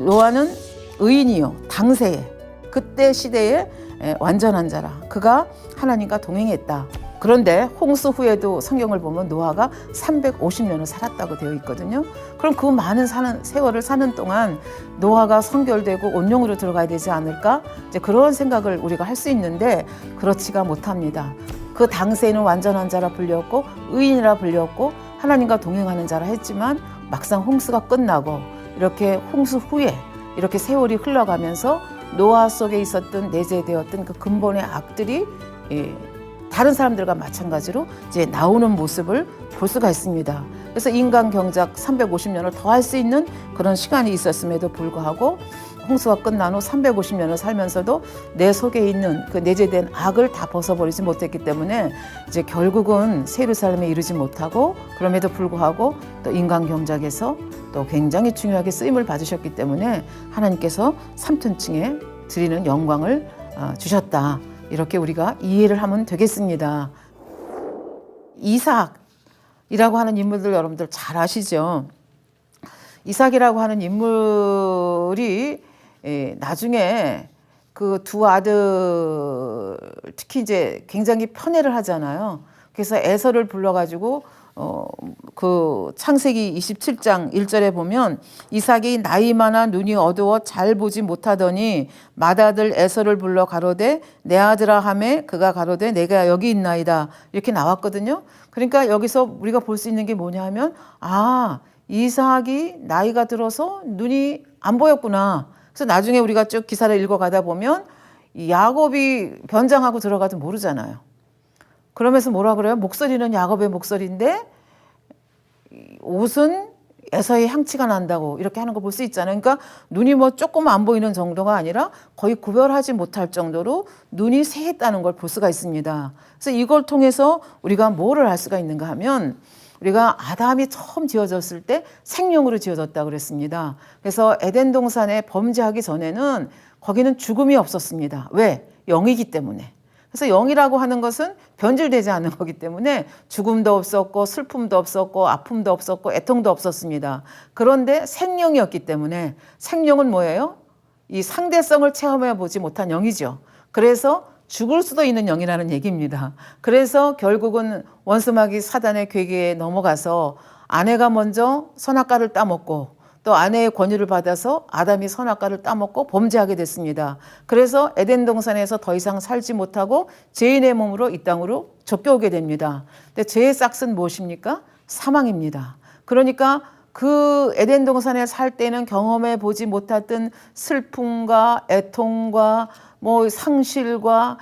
노아는 의인이요 당세에 그때 시대에 완전한 자라. 그가 하나님과 동행했다. 그런데 홍수 후에도 성경을 보면 노아가 350년을 살았다고 되어 있거든요. 그럼 그 많은 세월을 사는 동안 노아가 성결되고 온영으로 들어가야 되지 않을까? 이제 그런 생각을 우리가 할 수 있는데 그렇지가 못합니다. 그 당시에는 완전한 자라 불렸고 의인이라 불렸고 하나님과 동행하는 자라 했지만 막상 홍수가 끝나고 이렇게 홍수 후에 이렇게 세월이 흘러가면서 노아 속에 있었던 내재되었던 그 근본의 악들이 다른 사람들과 마찬가지로 이제 나오는 모습을 볼 수가 있습니다. 그래서 인간 경작 350년을 더 할 수 있는 그런 시간이 있었음에도 불구하고 홍수가 끝난 후 350년을 살면서도 내 속에 있는 그 내재된 악을 다 벗어버리지 못했기 때문에 이제 결국은 새 예루살렘에 이르지 못하고 그럼에도 불구하고 또 인간 경작에서 또 굉장히 중요하게 쓰임을 받으셨기 때문에 하나님께서 삼톤층에 드리는 영광을 주셨다. 이렇게 우리가 이해를 하면 되겠습니다. 이삭이라고 하는 인물들 여러분들 잘 아시죠? 이삭이라고 하는 인물이 나중에 그 두 아들 특히 이제 굉장히 편애를 하잖아요. 그래서 에서를 불러가지고 그 창세기 27장 1절에 보면 이삭이 나이 많아 눈이 어두워 잘 보지 못하더니 맏아들 에서를 불러 가로되 내 아들아 하매 그가 가로되 내가 여기 있나이다 이렇게 나왔거든요. 그러니까 여기서 우리가 볼 수 있는 게 뭐냐 하면 이삭이 나이가 들어서 눈이 안 보였구나. 그래서 나중에 우리가 쭉 기사를 읽어가다 보면 야곱이 변장하고 들어가도 모르잖아요. 그러면서 뭐라 그래요? 목소리는 야곱의 목소리인데 옷은 에서의 향취가 난다고 이렇게 하는 거 볼 수 있잖아요. 그러니까 눈이 뭐 조금 안 보이는 정도가 아니라 거의 구별하지 못할 정도로 눈이 새했다는 걸 볼 수가 있습니다. 그래서 이걸 통해서 우리가 뭐를 알 수가 있는가 하면 우리가 아담이 처음 지어졌을 때 생명으로 지어졌다고 그랬습니다. 그래서 에덴 동산에 범죄하기 전에는 거기는 죽음이 없었습니다. 왜? 영이기 때문에. 그래서 영이라고 하는 것은 변질되지 않는 거기 때문에 죽음도 없었고 슬픔도 없었고 아픔도 없었고 애통도 없었습니다. 그런데 생명이었기 때문에 생명은 뭐예요? 이 상대성을 체험해 보지 못한 영이죠. 그래서 죽을 수도 있는 영이라는 얘기입니다. 그래서 결국은 원수마귀 사단의 괴계에 넘어가서 아내가 먼저 선악과를 따먹고 또 아내의 권유를 받아서 아담이 선악과를 따먹고 범죄하게 됐습니다. 그래서 에덴 동산에서 더 이상 살지 못하고 죄인의 몸으로 이 땅으로 쫓겨오게 됩니다. 근데 죄의 싹은 무엇입니까? 사망입니다. 그러니까 그 에덴 동산에 살 때는 경험해 보지 못했던 슬픔과 애통과 뭐 상실과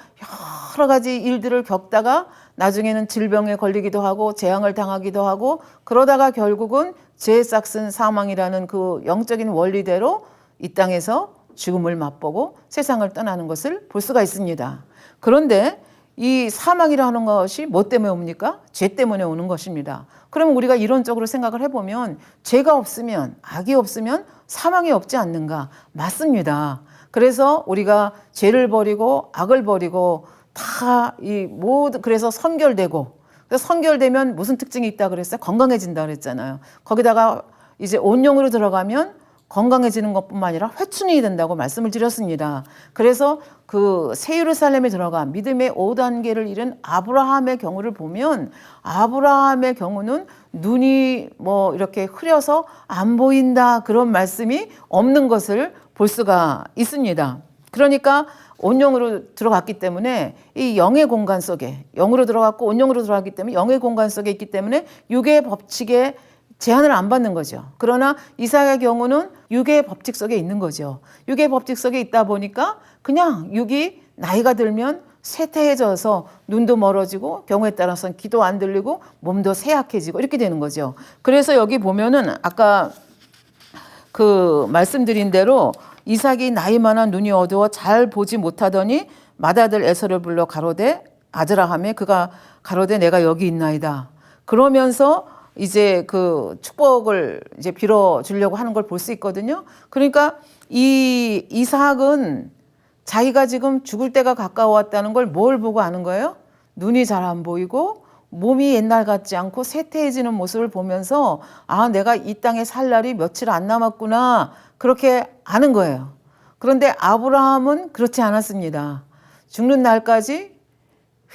여러 가지 일들을 겪다가 나중에는 질병에 걸리기도 하고 재앙을 당하기도 하고 그러다가 결국은 죄의 싹은 사망이라는 그 영적인 원리대로 이 땅에서 죽음을 맛보고 세상을 떠나는 것을 볼 수가 있습니다. 그런데 이 사망이라는 것이 뭐 때문에 옵니까? 죄 때문에 오는 것입니다. 그러면 우리가 이론적으로 생각을 해보면 죄가 없으면 악이 없으면 사망이 없지 않는가? 맞습니다. 그래서 우리가 죄를 버리고 악을 버리고 다 이 모두 그래서 선결되고 선결되면 무슨 특징이 있다 그랬어요? 건강해진다 그랬잖아요. 거기다가 이제 온영으로 들어가면 건강해지는 것뿐만 아니라 회춘이 된다고 말씀을 드렸습니다. 그래서 그 새 예루살렘에 들어가 믿음의 5단계를 이룬 아브라함의 경우를 보면 아브라함의 경우는 눈이 뭐 이렇게 흐려서 안 보인다 그런 말씀이 없는 것을 볼 수가 있습니다. 그러니까 온영으로 들어갔기 때문에 이 영의 공간 속에 영으로 들어갔고 온영으로 들어갔기 때문에 영의 공간 속에 있기 때문에 육의 법칙에 제한을 안 받는 거죠. 그러나 이삭의 경우는 육의 법칙 속에 있는 거죠. 육의 법칙 속에 있다 보니까 그냥 육이 나이가 들면 쇠퇴해져서 눈도 멀어지고 경우에 따라서는 귀도 안 들리고 몸도 쇠약해지고 이렇게 되는 거죠. 그래서 여기 보면은 아까 그 말씀드린 대로 이삭이 나이 많아 눈이 어두워 잘 보지 못하더니 맏아들 에서를 불러 가로되 아들아 하매 그가 가로되 내가 여기 있나이다. 그러면서 이제 그 축복을 이제 빌어 주려고 하는 걸 볼 수 있거든요. 그러니까 이 이삭은 자기가 지금 죽을 때가 가까워왔다는 걸 뭘 보고 아는 거예요? 눈이 잘 안 보이고 몸이 옛날 같지 않고 쇠퇴해지는 모습을 보면서 아, 내가 이 땅에 살 날이 며칠 안 남았구나. 그렇게 아는 거예요. 그런데 아브라함은 그렇지 않았습니다. 죽는 날까지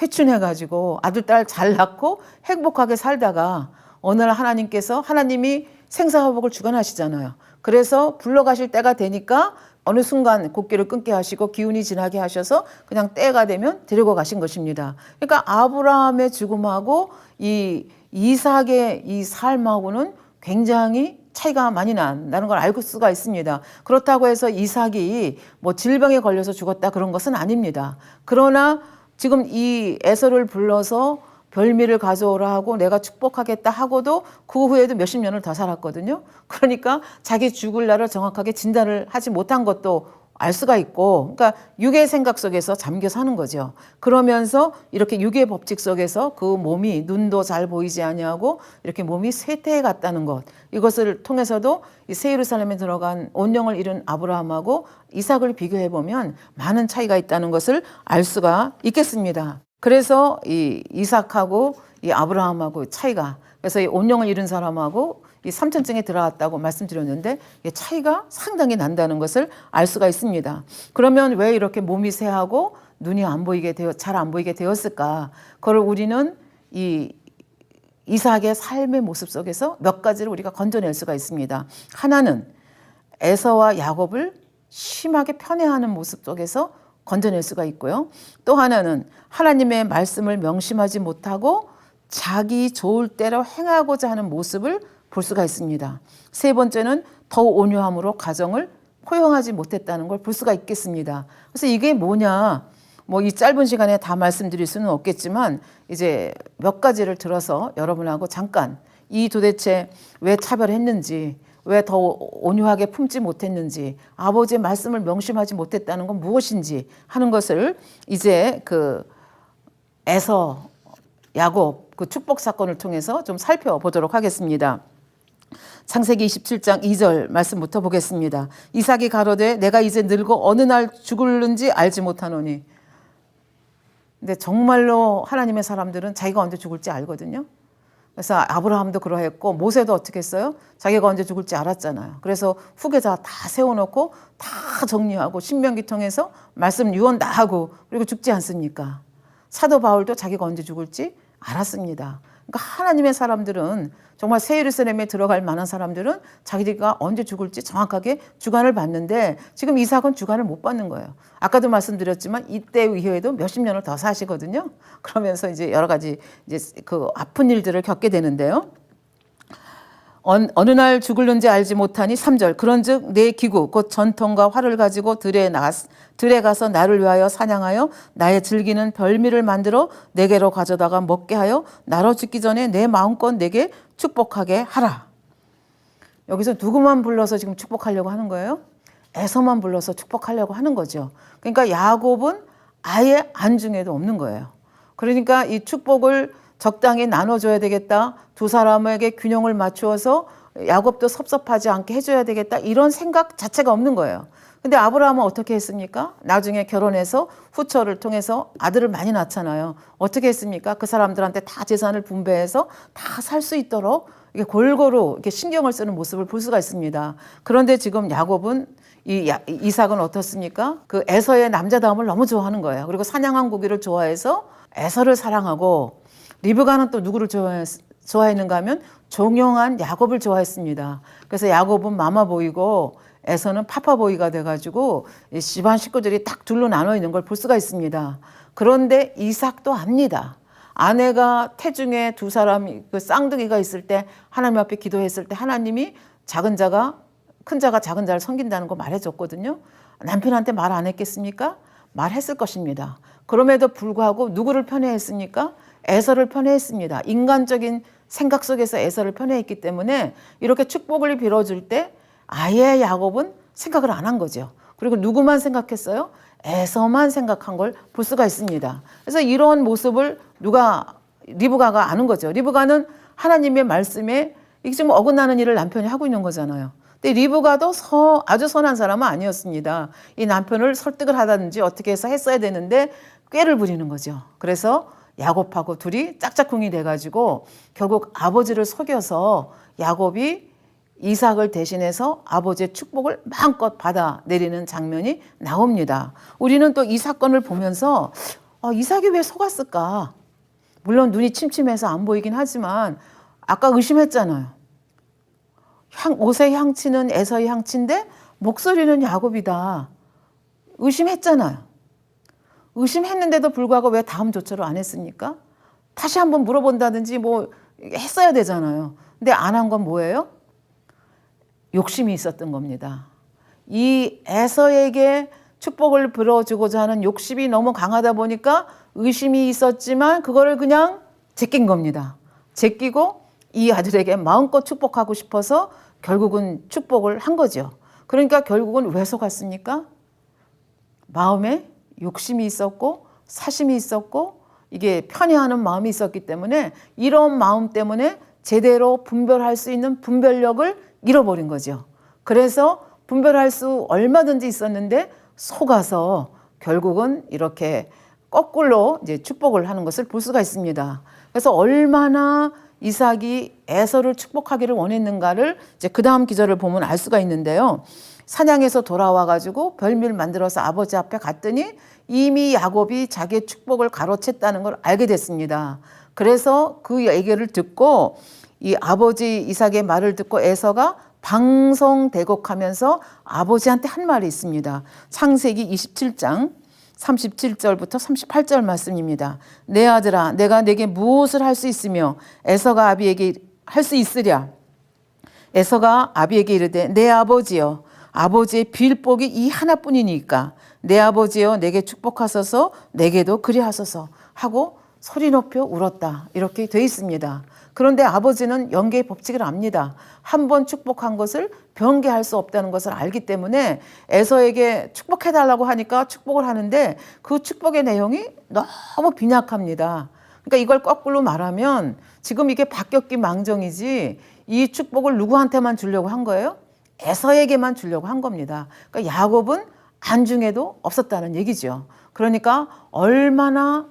회춘해가지고 아들, 딸 잘 낳고 행복하게 살다가 어느 날 하나님이 생사화복을 주관하시잖아요. 그래서 불러가실 때가 되니까 어느 순간 곡기를 끊게 하시고 기운이 지나게 하셔서 그냥 때가 되면 데리고 가신 것입니다. 그러니까 아브라함의 죽음하고 이 이삭의 이 삶하고는 굉장히 차이가 많이 난다는 걸 알 수가 있습니다. 그렇다고 해서 이삭이 뭐 질병에 걸려서 죽었다 그런 것은 아닙니다. 그러나 지금 이 에서를 불러서 별미를 가져오라 하고 내가 축복하겠다 하고도 그 후에도 몇십 년을 더 살았거든요. 그러니까 자기 죽을 날을 정확하게 진단을 하지 못한 것도 알 수가 있고, 그러니까 육의 생각 속에서 잠겨 사는 거죠. 그러면서 이렇게 육의 법칙 속에서 그 몸이 눈도 잘 보이지 아니하고 이렇게 몸이 쇠퇴해 갔다는 것, 이것을 통해서도 이 새 예루살렘에 들어간 온영을 이룬 아브라함하고 이삭을 비교해 보면 많은 차이가 있다는 것을 알 수가 있겠습니다. 그래서 이 이삭하고 이 아브라함하고 차이가, 그래서 이 온영을 이룬 사람하고 이 삼천증에 들어갔다고 말씀드렸는데 차이가 상당히 난다는 것을 알 수가 있습니다. 그러면 왜 이렇게 몸이 쇠하고 눈이 잘 안 보이게 되었을까? 그걸 우리는 이 이삭의 삶의 모습 속에서 몇 가지를 우리가 건져낼 수가 있습니다. 하나는 에서와 야곱을 심하게 편애하는 모습 속에서 건져낼 수가 있고요. 또 하나는 하나님의 말씀을 명심하지 못하고 자기 좋을 대로 행하고자 하는 모습을 볼 수가 있습니다. 세 번째는 더 온유함으로 가정을 포용하지 못했다는 걸 볼 수가 있겠습니다. 그래서 이게 뭐냐? 뭐 이 짧은 시간에 다 말씀드릴 수는 없겠지만 이제 몇 가지를 들어서 여러분하고 잠깐 이 도대체 왜 차별했는지, 왜 더 온유하게 품지 못했는지, 아버지의 말씀을 명심하지 못했다는 건 무엇인지 하는 것을 이제 그 에서 야곱 그 축복 사건을 통해서 좀 살펴보도록 하겠습니다. 창세기 27장 2절 말씀부터 보겠습니다. 이삭이 가로되 내가 이제 늙어 어느 날 죽을는지 알지 못하노니. 근데 정말로 하나님의 사람들은 자기가 언제 죽을지 알거든요. 그래서 아브라함도 그러했고 모세도 어떻게 했어요? 자기가 언제 죽을지 알았잖아요. 그래서 후계자 다 세워놓고 다 정리하고 신명기 통해서 말씀 유언 다 하고 그리고 죽지 않습니까? 사도 바울도 자기가 언제 죽을지 알았습니다. 그러니까 하나님의 사람들은 정말 새 예루살렘에 들어갈 만한 사람들은 자기가 언제 죽을지 정확하게 주관을 받는데 지금 이삭은 주관을 못 받는 거예요. 아까도 말씀드렸지만 이때 이후에도 몇십 년을 더 사시거든요. 그러면서 이제 여러 가지 이제 그 아픈 일들을 겪게 되는데요. 어느 날 죽을는지 알지 못하니 3절 그런즉 내 기구 곧 전통과 활을 가지고 들에 가서 나를 위하여 사냥하여 나의 즐기는 별미를 만들어 내게로 가져다가 먹게 하여 나로 죽기 전에 내 마음껏 내게 축복하게 하라. 여기서 누구만 불러서 지금 축복하려고 하는 거예요? 에서만 불러서 축복하려고 하는 거죠. 그러니까 야곱은 아예 안중에도 없는 거예요. 그러니까 이 축복을 적당히 나눠줘야 되겠다. 두 사람에게 균형을 맞추어서 야곱도 섭섭하지 않게 해줘야 되겠다. 이런 생각 자체가 없는 거예요. 근데 아브라함은 어떻게 했습니까? 나중에 결혼해서 후처를 통해서 아들을 많이 낳잖아요. 어떻게 했습니까? 그 사람들한테 다 재산을 분배해서 다 살 수 있도록 이게 골고루 이렇게 신경을 쓰는 모습을 볼 수가 있습니다. 그런데 지금 야곱은 이삭은 어떻습니까? 그 에서의 남자다움을 너무 좋아하는 거예요. 그리고 사냥한 고기를 좋아해서 에서를 사랑하고 리브가는 또 누구를 좋아했는가 하면 종용한 야곱을 좋아했습니다. 그래서 야곱은 마마보이고 에서는 파파보이가 돼가지고 집안 식구들이 딱 둘로 나눠 있는 걸 볼 수가 있습니다. 그런데 이삭도 압니다. 아내가 태중에 두 사람이 그 쌍둥이가 있을 때 하나님 앞에 기도했을 때 하나님이 큰 자가 작은 자를 섬긴다는 거 말해줬거든요. 남편한테 말 안 했겠습니까? 말했을 것입니다. 그럼에도 불구하고 누구를 편애했습니까? 에서를 편애했습니다. 인간적인 생각 속에서 에서를 편애했기 때문에 이렇게 축복을 빌어줄 때 아예 야곱은 생각을 안 한 거죠. 그리고 누구만 생각했어요? 에서만 생각한 걸 볼 수가 있습니다. 그래서 이런 모습을 리브가가 아는 거죠. 리브가는 하나님의 말씀에 이게 지금 어긋나는 일을 남편이 하고 있는 거잖아요. 근데 리브가도 아주 선한 사람은 아니었습니다. 이 남편을 설득을 하든지 어떻게 해서 했어야 되는데 꾀를 부리는 거죠. 그래서 야곱하고 둘이 짝짝꿍이 돼가지고 결국 아버지를 속여서 야곱이 이삭을 대신해서 아버지의 축복을 마음껏 받아내리는 장면이 나옵니다. 우리는 또 이 사건을 보면서 이삭이 왜 속았을까? 물론 눈이 침침해서 안 보이긴 하지만 아까 의심했잖아요. 5세 향치는 에서의 향치인데 목소리는 야곱이다. 의심했잖아요. 의심했는데도 불구하고 왜 다음 조처를 안 했습니까? 다시 한번 물어본다든지 뭐 했어야 되잖아요. 근데 안 한 건 뭐예요? 욕심이 있었던 겁니다. 이 에서에게 축복을 빌어주고자 하는 욕심이 너무 강하다 보니까 의심이 있었지만 그거를 그냥 제낀 겁니다. 제끼고 이 아들에게 마음껏 축복하고 싶어서 결국은 축복을 한 거죠. 그러니까 결국은 왜 속았습니까? 마음에 욕심이 있었고 사심이 있었고 이게 편애하는 마음이 있었기 때문에 이런 마음 때문에 제대로 분별할 수 있는 분별력을 잃어버린 거죠. 그래서 분별할 수 얼마든지 있었는데 속아서 결국은 이렇게 거꾸로 이제 축복을 하는 것을 볼 수가 있습니다. 그래서 얼마나 이삭이 에서를 축복하기를 원했는가를 이제 그 다음 기절을 보면 알 수가 있는데요. 사냥에서 돌아와 가지고 별미를 만들어서 아버지 앞에 갔더니 이미 야곱이 자기의 축복을 가로챘다는 걸 알게 됐습니다. 그래서 그 얘기를 듣고 이 아버지 이삭의 말을 듣고 에서가 방송대곡하면서 아버지한테 한 말이 있습니다. 창세기 27장 37절부터 38절 말씀입니다. 내 아들아, 내가 내게 무엇을 할 수 있으며 에서가 아비에게 할 수 있으랴. 에서가 아비에게 이르되 내 아버지여, 아버지의 빌복이 이 하나뿐이니까 내 아버지여 내게 축복하소서, 내게도 그리하소서 하고 소리 높여 울었다. 이렇게 돼 있습니다. 그런데 아버지는 연계의 법칙을 압니다. 한 번 축복한 것을 변개할 수 없다는 것을 알기 때문에 에서에게 축복해달라고 하니까 축복을 하는데 그 축복의 내용이 너무 빈약합니다. 그러니까 이걸 거꾸로 말하면 지금 이게 바뀌었기 망정이지 이 축복을 누구한테만 주려고 한 거예요? 에서에게만 주려고 한 겁니다. 그러니까 야곱은 안중에도 없었다는 얘기죠. 그러니까 얼마나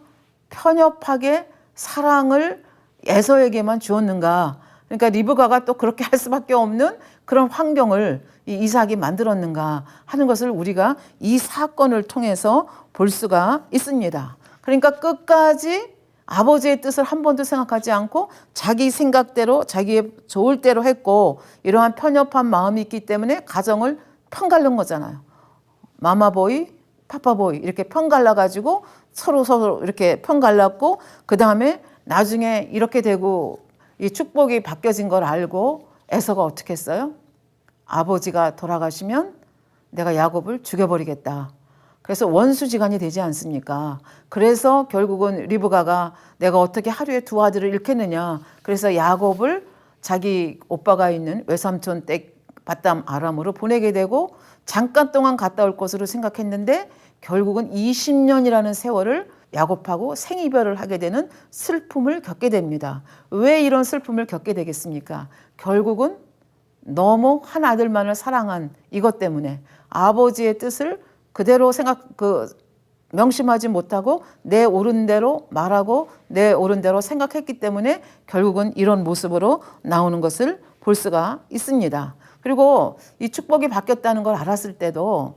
편협하게 사랑을 에서에게만 주었는가. 그러니까 리브가가 또 그렇게 할 수밖에 없는 그런 환경을 이 이삭이 만들었는가 하는 것을 우리가 이 사건을 통해서 볼 수가 있습니다. 그러니까 끝까지 아버지의 뜻을 한 번도 생각하지 않고 자기 생각대로 자기의 좋을 대로 했고 이러한 편협한 마음이 있기 때문에 가정을 편갈른 거잖아요. 마마보이, 파파보이 이렇게 편갈라가지고 서로 이렇게 편갈랐고 그 다음에 나중에 이렇게 되고 이 축복이 바뀌어진 걸 알고 에서가 어떻게 했어요? 아버지가 돌아가시면 내가 야곱을 죽여버리겠다. 그래서 원수지간이 되지 않습니까? 그래서 결국은 리브가가 내가 어떻게 하루에 두 아들을 잃겠느냐. 그래서 야곱을 자기 오빠가 있는 외삼촌 댁 밧담 아람으로 보내게 되고 잠깐 동안 갔다 올 것으로 생각했는데 결국은 20년이라는 세월을 야곱하고 생이별을 하게 되는 슬픔을 겪게 됩니다. 왜 이런 슬픔을 겪게 되겠습니까? 결국은 너무 한 아들만을 사랑한 이것 때문에 아버지의 뜻을 그대로 명심하지 못하고 내 옳은 대로 말하고 내 옳은 대로 생각했기 때문에 결국은 이런 모습으로 나오는 것을 볼 수가 있습니다. 그리고 이 축복이 바뀌었다는 걸 알았을 때도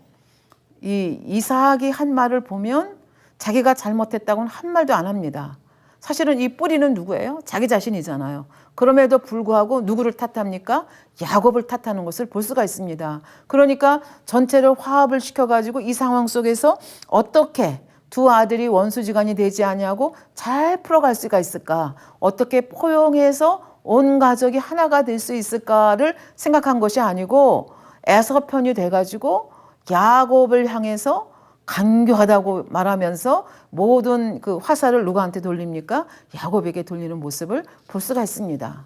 이 이삭이 한 말을 보면 자기가 잘못했다고는 한 말도 안 합니다. 사실은 이 뿌리는 누구예요? 자기 자신이잖아요. 그럼에도 불구하고 누구를 탓합니까? 야곱을 탓하는 것을 볼 수가 있습니다. 그러니까 전체를 화합을 시켜가지고 이 상황 속에서 어떻게 두 아들이 원수지간이 되지 아니하고 잘 풀어갈 수가 있을까? 어떻게 포용해서 온 가족이 하나가 될 수 있을까를 생각한 것이 아니고 에서 편이 돼가지고 야곱을 향해서 간교하다고 말하면서 모든 그 화살을 누구한테 돌립니까? 야곱에게 돌리는 모습을 볼 수가 있습니다.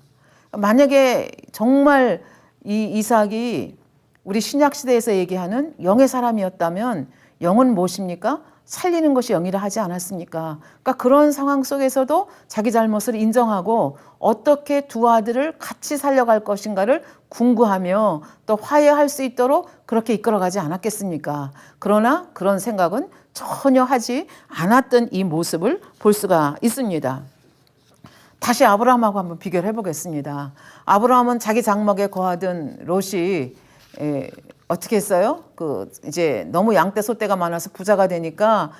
만약에 정말 이 이삭이 우리 신약시대에서 얘기하는 영의 사람이었다면 영은 무엇입니까? 살리는 것이 영이라 하지 않았습니까? 그러니까 그런 상황 속에서도 자기 잘못을 인정하고 어떻게 두 아들을 같이 살려갈 것인가를 궁구하며 또 화해할 수 있도록 그렇게 이끌어가지 않았겠습니까? 그러나 그런 생각은 전혀 하지 않았던 이 모습을 볼 수가 있습니다. 다시 아브라함하고 한번 비교를 해보겠습니다. 아브라함은 자기 장막에 거하던 롯이 어떻게 했어요? 이제 너무 양떼 소떼가 많아서 부자가 되니까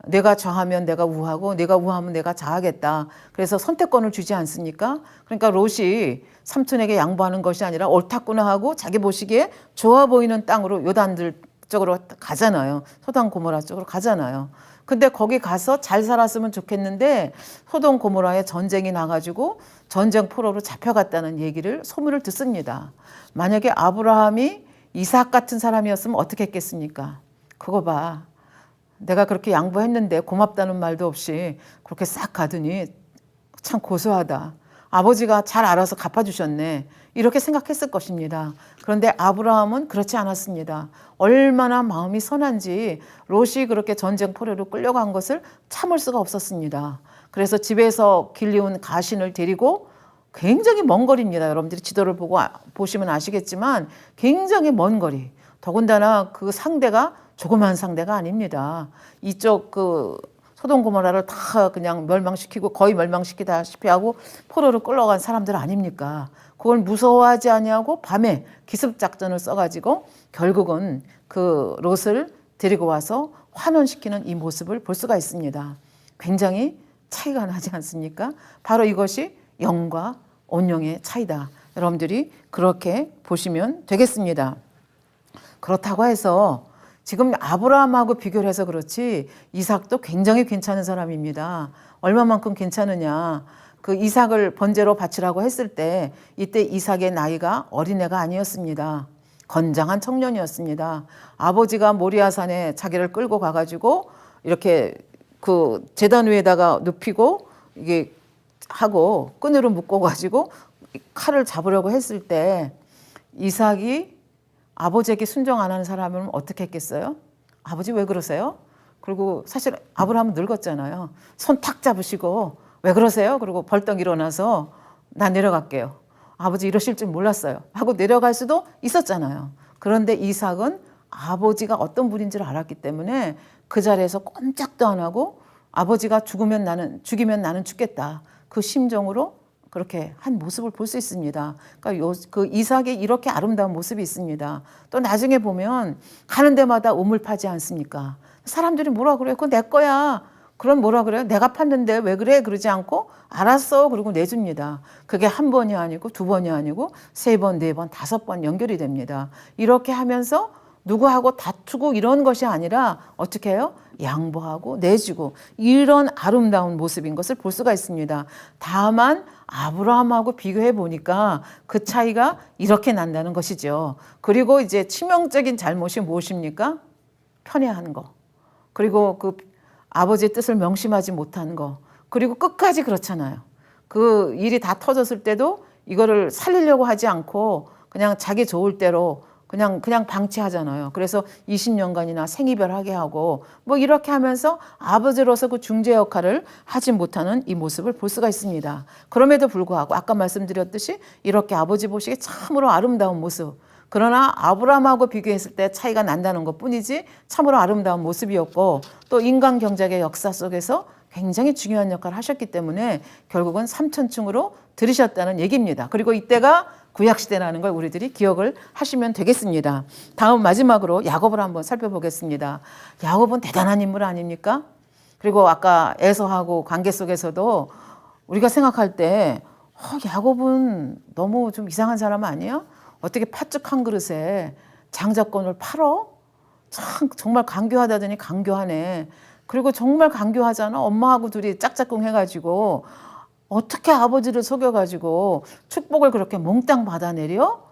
내가 좌하면 내가 우하고 내가 우하면 내가 좌하겠다. 그래서 선택권을 주지 않습니까? 그러니까 롯이 삼촌에게 양보하는 것이 아니라 옳다구나 하고 자기 보시기에 좋아 보이는 땅으로 요단들 쪽으로 가잖아요. 소돔 고모라 쪽으로 가잖아요. 근데 거기 가서 잘 살았으면 좋겠는데 소돔 고모라에 전쟁이 나가지고 전쟁 포로로 잡혀갔다는 얘기를 소문을 듣습니다. 만약에 아브라함이 이삭 같은 사람이었으면 어떻게 했겠습니까? 그거 봐. 내가 그렇게 양보했는데 고맙다는 말도 없이 그렇게 싹 가더니 참 고소하다. 아버지가 잘 알아서 갚아주셨네. 이렇게 생각했을 것입니다. 그런데 아브라함은 그렇지 않았습니다. 얼마나 마음이 선한지 롯이 그렇게 전쟁 포로로 끌려간 것을 참을 수가 없었습니다. 그래서 집에서 길리운 가신을 데리고 굉장히 먼 거리입니다. 여러분들이 지도를 보시면 아시겠지만 굉장히 먼 거리. 더군다나 그 상대가 조그만 상대가 아닙니다. 이쪽 소돔 고모라를 다 그냥 멸망시키고 거의 멸망시키다시피 하고 포로로 끌려간 사람들 아닙니까? 그걸 무서워하지 아니하고 밤에 기습작전을 써가지고 결국은 그 롯을 데리고 와서 환원시키는 이 모습을 볼 수가 있습니다. 굉장히 차이가 나지 않습니까? 바로 이것이 영과 온영의 차이다. 여러분들이 그렇게 보시면 되겠습니다. 그렇다고 해서 지금 아브라함하고 비교를 해서 그렇지 이삭도 굉장히 괜찮은 사람입니다. 얼마만큼 괜찮으냐. 그 이삭을 번제로 바치라고 했을 때 이때 이삭의 나이가 어린애가 아니었습니다. 건장한 청년이었습니다. 아버지가 모리아산에 자기를 끌고 가가지고 이렇게 그 제단 위에다가 눕히고 이게 하고 끈으로 묶어가지고 칼을 잡으려고 했을 때 이삭이 아버지에게 순종 안 하는 사람은 어떻게 했겠어요? 아버지 왜 그러세요? 그리고 사실 아브라함은 늙었잖아요. 손 탁 잡으시고 왜 그러세요? 그리고 벌떡 일어나서 나 내려갈게요. 아버지 이러실 줄 몰랐어요. 하고 내려갈 수도 있었잖아요. 그런데 이삭은 아버지가 어떤 분인지를 알았기 때문에 그 자리에서 꼼짝도 안 하고 아버지가 죽이면 나는 죽겠다. 그 심정으로 그렇게 한 모습을 볼 수 있습니다. 그러니까 그 이삭의 이렇게 아름다운 모습이 있습니다. 또 나중에 보면 가는 데마다 우물파지 않습니까? 사람들이 뭐라 그래요? 그거 내 거야. 그럼 뭐라 그래요? 내가 팠는데 왜 그래? 그러지 않고 알았어. 그리고 내줍니다. 그게 한 번이 아니고 두 번이 아니고 세 번, 네 번, 다섯 번 연결이 됩니다. 이렇게 하면서 누구하고 다투고 이런 것이 아니라 어떻게 해요? 양보하고 내주고 이런 아름다운 모습인 것을 볼 수가 있습니다. 다만 아브라함하고 비교해 보니까 그 차이가 이렇게 난다는 것이죠. 그리고 이제 치명적인 잘못이 무엇입니까? 편애하는 거. 그리고 그 아버지의 뜻을 명심하지 못하는 거. 그리고 끝까지 그렇잖아요. 그 일이 다 터졌을 때도 이거를 살리려고 하지 않고 그냥 자기 좋을 대로 그냥 방치하잖아요. 그래서 20년간이나 생이별하게 하고 뭐 이렇게 하면서 아버지로서 그 중재 역할을 하지 못하는 이 모습을 볼 수가 있습니다. 그럼에도 불구하고 아까 말씀드렸듯이 이렇게 아버지 보시기에 참으로 아름다운 모습. 그러나 아브라함하고 비교했을 때 차이가 난다는 것뿐이지 참으로 아름다운 모습이었고 또 인간 경작의 역사 속에서 굉장히 중요한 역할을 하셨기 때문에 결국은 삼천층으로 들으셨다는 얘기입니다. 그리고 이때가 구약시대라는 걸 우리들이 기억을 하시면 되겠습니다. 다음 마지막으로 야곱을 한번 살펴보겠습니다. 야곱은 대단한 인물 아닙니까? 그리고 아까 에서하고 관계 속에서도 우리가 생각할 때 야곱은 너무 좀 이상한 사람 아니에요? 어떻게 팥죽 한 그릇에 장자권을 팔어? 참 정말 강교하다더니 강교하네. 그리고 정말 강교하잖아. 엄마하고 둘이 짝짝꿍 해가지고 어떻게 아버지를 속여가지고 축복을 그렇게 몽땅 받아내려?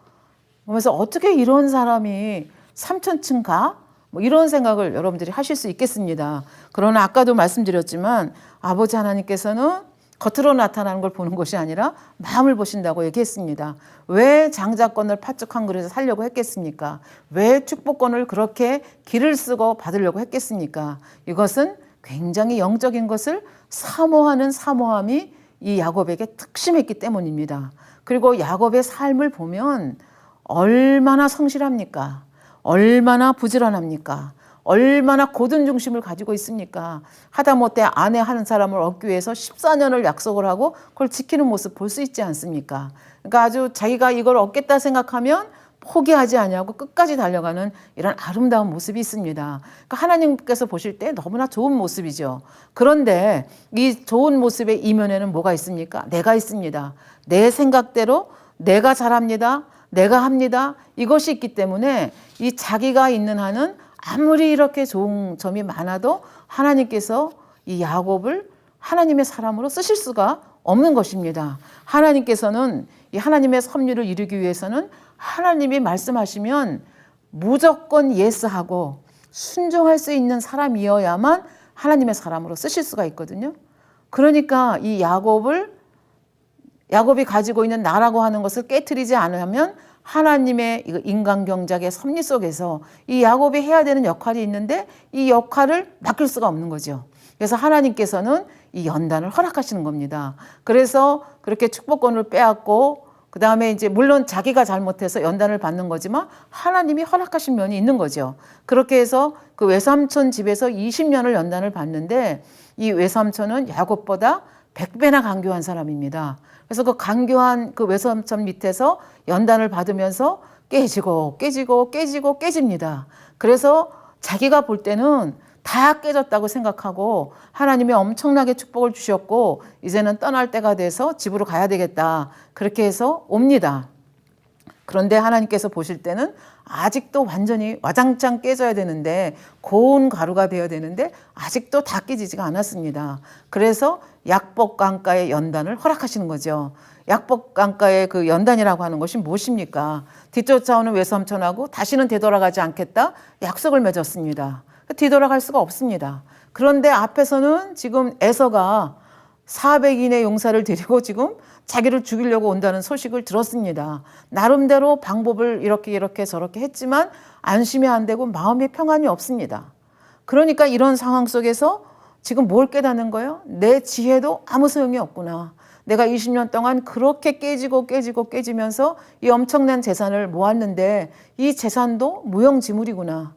그러면서 어떻게 이런 사람이 삼천층 가? 뭐 이런 생각을 여러분들이 하실 수 있겠습니다. 그러나 아까도 말씀드렸지만 아버지 하나님께서는 겉으로 나타나는 걸 보는 것이 아니라 마음을 보신다고 얘기했습니다. 왜 장자권을 팥죽 한 그릇에 살려고 했겠습니까? 왜 축복권을 그렇게 기를 쓰고 받으려고 했겠습니까? 이것은 굉장히 영적인 것을 사모하는 사모함이 이 야곱에게 특심했기 때문입니다. 그리고 야곱의 삶을 보면 얼마나 성실합니까? 얼마나 부지런합니까? 얼마나 고든 중심을 가지고 있습니까? 하다못해 아내 한 사람을 얻기 위해서 14년을 약속을 하고 그걸 지키는 모습 볼 수 있지 않습니까? 그러니까 아주 자기가 이걸 얻겠다 생각하면 포기하지 아니하고 끝까지 달려가는 이런 아름다운 모습이 있습니다. 그러니까 하나님께서 보실 때 너무나 좋은 모습이죠. 그런데 이 좋은 모습의 이면에는 뭐가 있습니까? 내가 있습니다. 내 생각대로 내가 잘합니다. 내가 합니다. 이것이 있기 때문에 이 자기가 있는 한은 아무리 이렇게 좋은 점이 많아도 하나님께서 이 야곱을 하나님의 사람으로 쓰실 수가 없는 것입니다. 하나님께서는 이 하나님의 섭리를 이루기 위해서는 하나님이 말씀하시면 무조건 예스하고 순종할 수 있는 사람이어야만 하나님의 사람으로 쓰실 수가 있거든요. 그러니까 이 야곱이 가지고 있는 나라고 하는 것을 깨트리지 않으면 하나님의 인간 경작의 섭리 속에서 이 야곱이 해야 되는 역할이 있는데 이 역할을 맡길 수가 없는 거죠. 그래서 하나님께서는 이 연단을 허락하시는 겁니다. 그래서 그렇게 축복권을 빼앗고 그 다음에 이제 물론 자기가 잘못해서 연단을 받는 거지만 하나님이 허락하신 면이 있는 거죠. 그렇게 해서 그 외삼촌 집에서 20년을 연단을 받는데 이 외삼촌은 야곱보다 100배나 강교한 사람입니다. 그래서 그 강교한 그 외삼촌 밑에서 연단을 받으면서 깨집니다. 그래서 자기가 볼 때는 다 깨졌다고 생각하고 하나님이 엄청나게 축복을 주셨고 이제는 떠날 때가 돼서 집으로 가야 되겠다. 그렇게 해서 옵니다. 그런데 하나님께서 보실 때는 아직도 완전히 와장창 깨져야 되는데 고운 가루가 되어야 되는데 아직도 다 깨지지가 않았습니다. 그래서 약복강가의 연단을 허락하시는 거죠. 약복강가의 그 연단이라고 하는 것이 무엇입니까? 뒤쫓아오는 외삼촌하고 다시는 되돌아가지 않겠다 약속을 맺었습니다. 뒤돌아갈 수가 없습니다. 그런데 앞에서는 지금 에서가 400인의 용사를 데리고 지금 자기를 죽이려고 온다는 소식을 들었습니다. 나름대로 방법을 이렇게 저렇게 했지만 안심이 안 되고 마음의 평안이 없습니다. 그러니까 이런 상황 속에서 지금 뭘 깨닫는 거예요? 내 지혜도 아무 소용이 없구나. 내가 20년 동안 그렇게 깨지면서 이 엄청난 재산을 모았는데 이 재산도 무용지물이구나.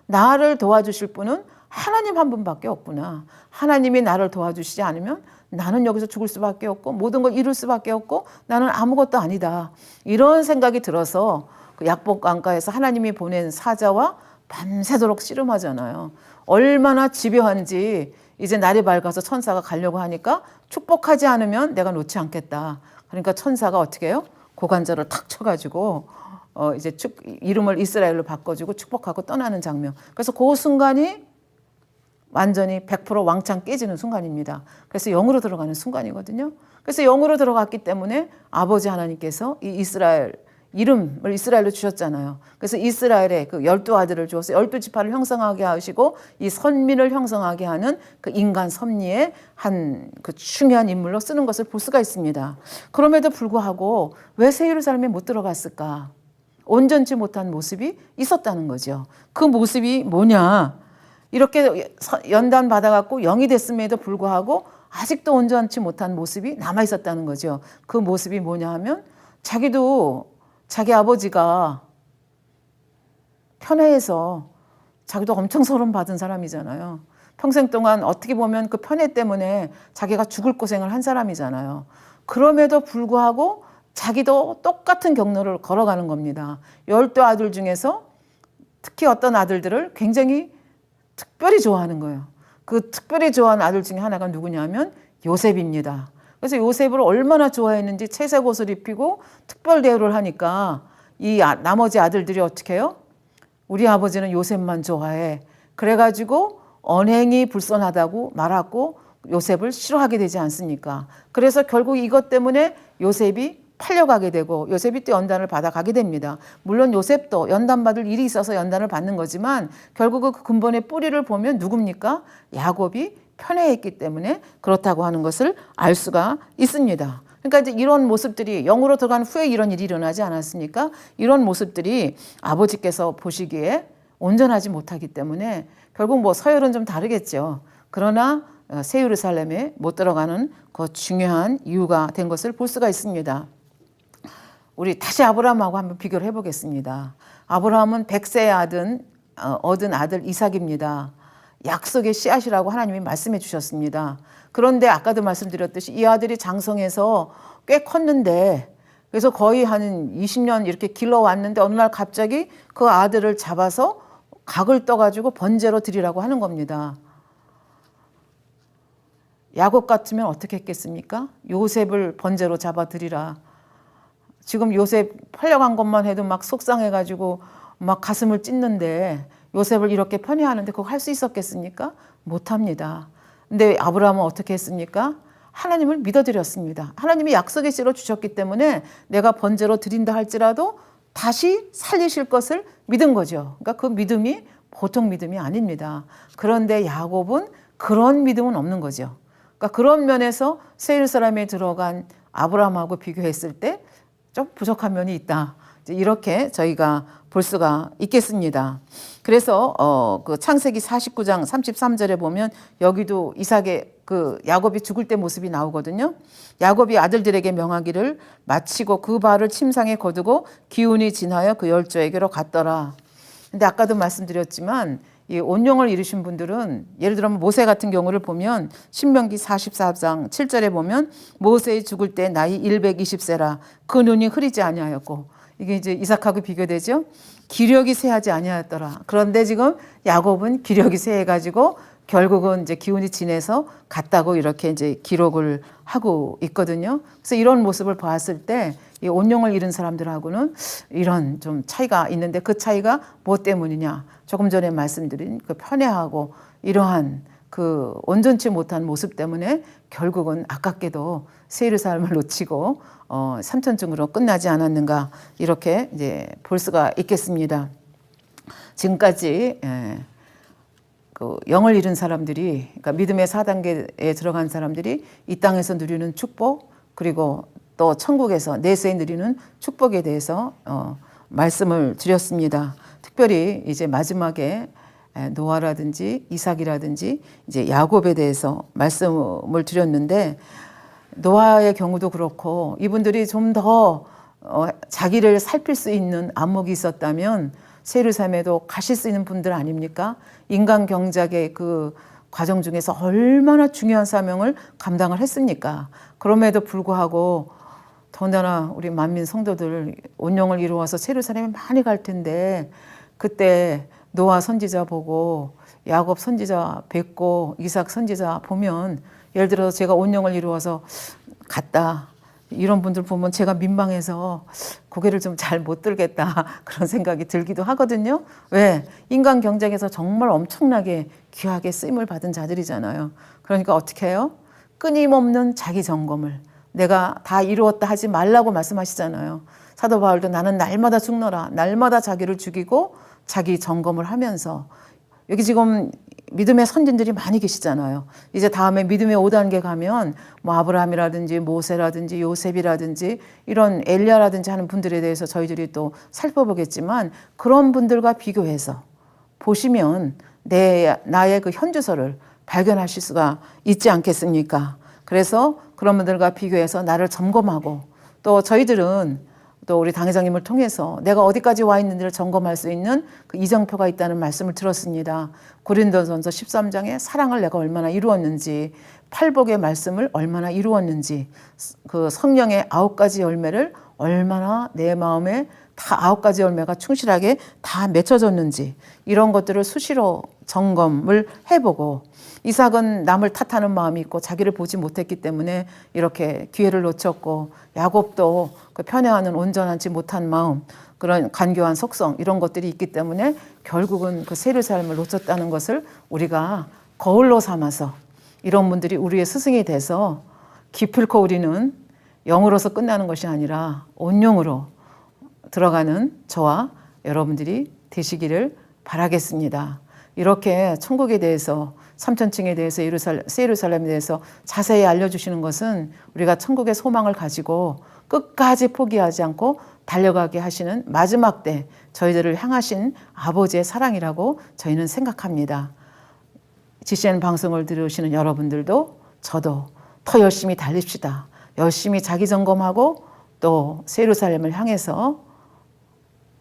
나를 도와주실 분은 하나님 한 분밖에 없구나. 하나님이 나를 도와주시지 않으면 나는 여기서 죽을 수밖에 없고 모든 걸 잃을 수밖에 없고 나는 아무것도 아니다. 이런 생각이 들어서 그 약복강가에서 하나님이 보낸 사자와 밤새도록 씨름하잖아요. 얼마나 집요한지 이제 날이 밝아서 천사가 가려고 하니까 축복하지 않으면 내가 놓지 않겠다. 그러니까 천사가 어떻게 해요? 고관절을 탁 쳐가지고 이제 이름을 이스라엘로 바꿔주고 축복하고 떠나는 장면. 그래서 그 순간이 완전히 100% 왕창 깨지는 순간입니다. 그래서 영으로 들어가는 순간이거든요. 그래서 영으로 들어갔기 때문에 아버지 하나님께서 이 이스라엘 이름을 이스라엘로 주셨잖아요. 그래서 이스라엘의 그 12아들을 주어서 12지파를 형성하게 하시고 이 선민을 형성하게 하는 그 인간 섭리의 한 그 중요한 인물로 쓰는 것을 볼 수가 있습니다. 그럼에도 불구하고 왜 새 예루살렘에 못 들어갔을까? 온전치 못한 모습이 있었다는 거죠. 그 모습이 뭐냐? 이렇게 연단 받아갖고 영이 됐음에도 불구하고 아직도 온전치 못한 모습이 남아 있었다는 거죠. 그 모습이 뭐냐 하면 자기 아버지가 편애해서 자기도 엄청 서름 받은 사람이잖아요. 평생 동안 어떻게 보면 그 편애 때문에 자기가 죽을 고생을 한 사람이잖아요. 그럼에도 불구하고 자기도 똑같은 경로를 걸어가는 겁니다. 12아들 중에서 특히 어떤 아들들을 굉장히 특별히 좋아하는 거예요. 그 특별히 좋아하는 아들 중에 하나가 누구냐면 요셉입니다. 그래서 요셉을 얼마나 좋아했는지 채색 옷을 입히고 특별 대우를 하니까 이 나머지 아들들이 어떻게 해요? 우리 아버지는 요셉만 좋아해. 그래가지고 언행이 불손하다고 말하고 요셉을 싫어하게 되지 않습니까? 그래서 결국 이것 때문에 요셉이 팔려가게 되고 요셉이 또 연단을 받아가게 됩니다. 물론 요셉도 연단받을 일이 있어서 연단을 받는 거지만 결국 그 근본의 뿌리를 보면 누굽니까? 야곱이 편애했기 때문에 그렇다고 하는 것을 알 수가 있습니다. 그러니까 이제 이런 모습들이 영으로 들어간 후에 이런 일이 일어나지 않았습니까? 이런 모습들이 아버지께서 보시기에 온전하지 못하기 때문에 결국 뭐 서열은 좀 다르겠죠. 그러나 새 예루살렘에 못 들어가는 그 중요한 이유가 된 것을 볼 수가 있습니다. 우리 다시 아브라함하고 한번 비교를 해보겠습니다. 아브라함은 100세에 얻은 아들 이삭입니다. 약속의 씨앗이라고 하나님이 말씀해 주셨습니다. 그런데 아까도 말씀드렸듯이 이 아들이 장성해서 꽤 컸는데, 그래서 거의 한 20년 이렇게 길러왔는데 어느 날 갑자기 그 아들을 잡아서 각을 떠가지고 번제로 드리라고 하는 겁니다. 야곱 같으면 어떻게 했겠습니까? 요셉을 번제로 잡아 드리라. 지금 요셉 팔려간 것만 해도 막 속상해가지고 막 가슴을 찢는데 요셉을 이렇게 편애하는데 그거 할 수 있었겠습니까? 못합니다. 근데 아브라함은 어떻게 했습니까? 하나님을 믿어드렸습니다. 하나님이 약속의 씨로 주셨기 때문에 내가 번제로 드린다 할지라도 다시 살리실 것을 믿은 거죠. 그러니까 그 믿음이 보통 믿음이 아닙니다. 그런데 야곱은 그런 믿음은 없는 거죠. 그러니까 그런 면에서 새 예루살렘에 들어간 아브라함하고 비교했을 때 좀 부족한 면이 있다. 이렇게 저희가 볼 수가 있겠습니다. 그래서 그 창세기 49장 33절에 보면 여기도 이삭의 그 야곱이 죽을 때 모습이 나오거든요. 야곱이 아들들에게 명하기를 마치고 그 발을 침상에 거두고 기운이 지나여 그 열조에게로 갔더라. 근데 아까도 말씀드렸지만 이 온용을 이루신 분들은 예를 들어 모세 같은 경우를 보면 신명기 44장 7절에 보면 모세의 죽을 때 나이 120세라 그 눈이 흐리지 아니하였고, 이게 이제 이삭하고 비교되죠. 기력이 쇠하지 아니하였더라. 그런데 지금 야곱은 기력이 쇠해가지고 결국은 이제 기운이 지내서 갔다고 이렇게 이제 기록을 하고 있거든요. 그래서 이런 모습을 봤을 때 이 온용을 잃은 사람들하고는 이런 좀 차이가 있는데, 그 차이가 뭐 때문이냐? 조금 전에 말씀드린 그 편애하고 이러한 그 온전치 못한 모습 때문에 결국은 아깝게도 새 예루살렘을 놓치고 삼천중으로 끝나지 않았는가, 이렇게 이제 볼 수가 있겠습니다. 지금까지 그 영을 잃은 사람들이, 그러니까 믿음의 4단계에 들어간 사람들이 이 땅에서 누리는 축복, 그리고 또 천국에서 내세에 누리는 축복에 대해서 말씀을 드렸습니다. 특별히 이제 마지막에 노아라든지 이삭이라든지 이제 야곱에 대해서 말씀을 드렸는데, 노아의 경우도 그렇고 이분들이 좀 더 자기를 살필 수 있는 안목이 있었다면 새 예루살렘에도 가실 수 있는 분들 아닙니까? 인간 경작의 그 과정 중에서 얼마나 중요한 사명을 감당을 했습니까? 그럼에도 불구하고 더군다나 우리 만민 성도들 온영을 이루어서 새 예루살렘에 많이 갈 텐데, 그때 노아 선지자 보고 야곱 선지자 뵙고 이삭 선지자 보면, 예를 들어서 제가 온영을 이루어서 갔다 이런 분들 보면 제가 민망해서 고개를 좀 잘 못 들겠다 그런 생각이 들기도 하거든요. 왜? 인간 경쟁에서 정말 엄청나게 귀하게 쓰임을 받은 자들이잖아요. 그러니까 어떻게 해요? 끊임없는 자기 점검을, 내가 다 이루었다 하지 말라고 말씀하시잖아요. 사도 바울도 나는 날마다 죽노라, 날마다 자기를 죽이고 자기 점검을 하면서, 여기 지금 믿음의 선진들이 많이 계시잖아요. 이제 다음에 믿음의 5단계 가면 뭐 아브라함이라든지 모세라든지 요셉이라든지 이런 엘리야라든지 하는 분들에 대해서 저희들이 또 살펴보겠지만, 그런 분들과 비교해서 보시면 나의 그 현주소를 발견하실 수가 있지 않겠습니까? 그래서 그런 분들과 비교해서 나를 점검하고, 또 저희들은 또 우리 당회장님을 통해서 내가 어디까지 와 있는지를 점검할 수 있는 그 이정표가 있다는 말씀을 들었습니다. 고린도전서 13장에 사랑을 내가 얼마나 이루었는지, 팔복의 말씀을 얼마나 이루었는지, 그 성령의 9가지 열매를 얼마나 내 마음에 다 9가지 열매가 충실하게 다 맺혀졌는지, 이런 것들을 수시로 점검을 해보고, 이삭은 남을 탓하는 마음이 있고 자기를 보지 못했기 때문에 이렇게 기회를 놓쳤고, 야곱도 그 편애하는 온전하지 못한 마음, 그런 간교한 속성, 이런 것들이 있기 때문에 결국은 그 새 예루살렘을 놓쳤다는 것을 우리가 거울로 삼아서, 이런 분들이 우리의 스승이 돼서 기필코 우리는 영으로서 끝나는 것이 아니라 온영으로 들어가는 저와 여러분들이 되시기를 바라겠습니다. 이렇게 천국에 대해서 삼천층에 대해서 새 예루살렘에 대해서 자세히 알려주시는 것은 우리가 천국의 소망을 가지고 끝까지 포기하지 않고 달려가게 하시는 마지막 때 저희들을 향하신 아버지의 사랑이라고 저희는 생각합니다. GCN 방송을 들으시는 여러분들도 저도 더 열심히 달립시다. 열심히 자기 점검하고 또 새 예루살렘을 향해서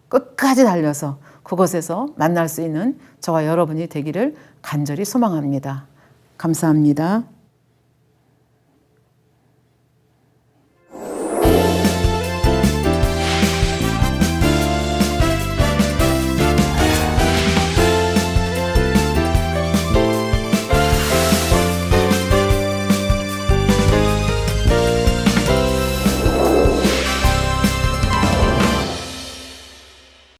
끝까지 달려서 그곳에서 만날 수 있는 저와 여러분이 되기를 간절히 소망합니다. 감사합니다.